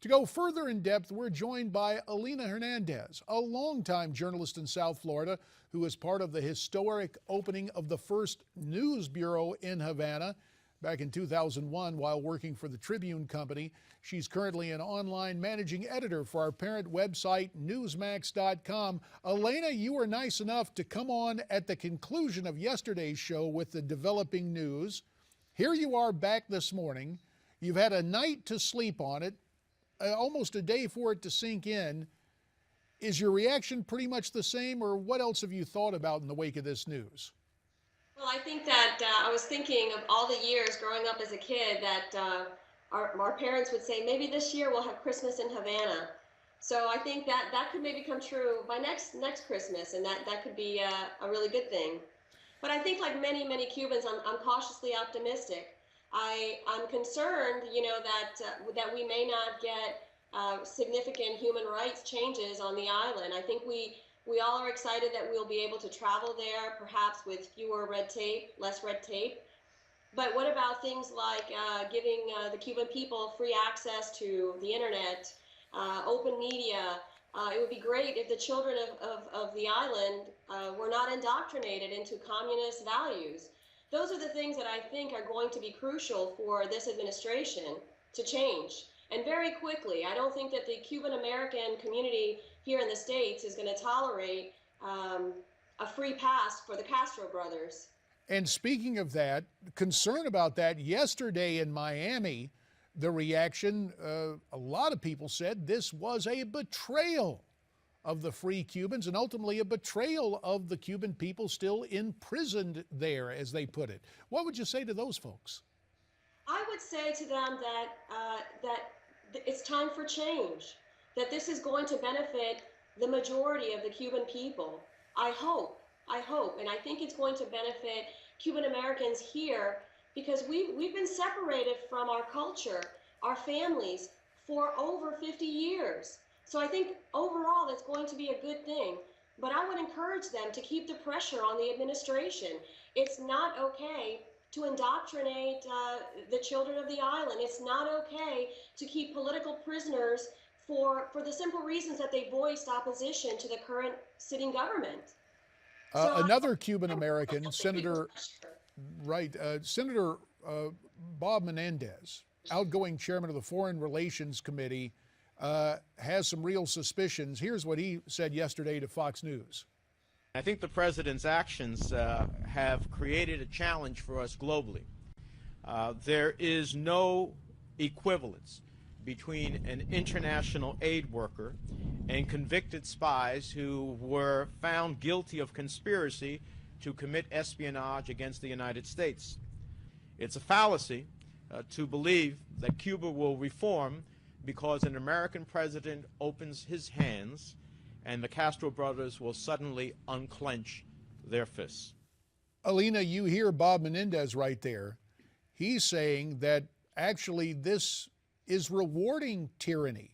To go further in depth, we're joined by Alina Hernandez, a longtime journalist in South Florida who was part of the historic opening of the first news bureau in Havana back in 2001 while working for the Tribune Company. She's currently an online managing editor for our parent website, Newsmax.com. Alina, you were nice enough to come on at the conclusion of yesterday's show with the developing news. Here you are back this morning. You've had a night to sleep on it, almost a day for it to sink in. Is your reaction pretty much the same, or what else have you thought about in the wake of this news? Well, I think that I was thinking of all the years growing up as a kid that our parents would say, maybe this year we'll have Christmas in Havana. So I think that could maybe come true by next Christmas, and that could be a really good thing. But I think, like many Cubans, I'm cautiously optimistic. I'm concerned, that we may not get significant human rights changes on the island. I think we all are excited that we'll be able to travel there, perhaps with less red tape. But what about things like giving the Cuban people free access to the internet, open media? It would be great if the children of the island were not indoctrinated into communist values. Those are the things that I think are going to be crucial for this administration to change, and very quickly. I don't think that the Cuban American community here in the States is going to tolerate a free pass for the Castro brothers. And speaking of that, concern about that, yesterday in Miami, the reaction, a lot of people said this was a betrayal of the free Cubans and ultimately a betrayal of the Cuban people still imprisoned there, as they put it. What would you say to those folks? I would say to them that it's time for change, that this is going to benefit the majority of the Cuban people. I hope, and I think it's going to benefit Cuban Americans here, because we've been separated from our culture, our families, for over 50 years. So I think overall it's going to be a good thing. But I would encourage them to keep the pressure on the administration. It's not okay to indoctrinate the children of the island. It's not okay to keep political prisoners for the simple reasons that they voiced opposition to the current sitting government. Another Cuban American, Senator Bob Menendez, outgoing chairman of the Foreign Relations Committee, has some real suspicions. Here's what he said yesterday to Fox News. I think the president's actions have created a challenge for us globally. There is no equivalence between an international aid worker and convicted spies who were found guilty of conspiracy to commit espionage against the United States. It's a fallacy to believe that Cuba will reform because an American president opens his hands and the Castro brothers will suddenly unclench their fists. Alina, you hear Bob Menendez right there. He's saying that actually this is rewarding tyranny.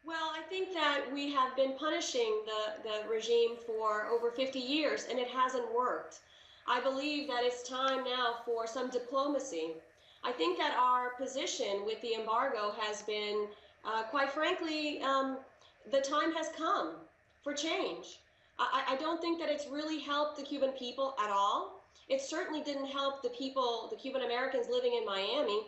Well, I think that we have been punishing the regime for over 50 years, and it hasn't worked. I believe that it's time now for some diplomacy. I think that our position with the embargo has been, quite frankly, the time has come for change. I don't think that it's really helped the Cuban people at all. It certainly didn't help the people, the Cuban Americans living in Miami.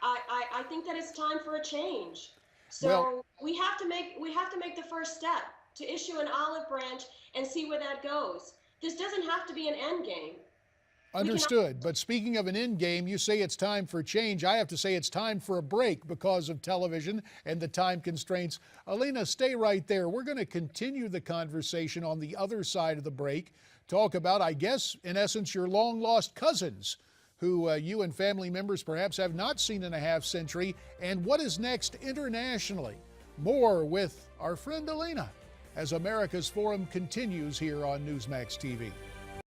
I think that it's time for a change. So we have to make the first step to issue an olive branch and see where that goes. This doesn't have to be an end game. Understood. But speaking of an end game, you say it's time for change. I have to say it's time for a break because of television and the time constraints. Alina, stay right there. We're going to continue the conversation on the other side of the break. Talk about, I guess, in essence, your long-lost cousins, who you and family members perhaps have not seen in a half-century, and what is next internationally. More with our friend Alina as America's Forum continues here on Newsmax TV.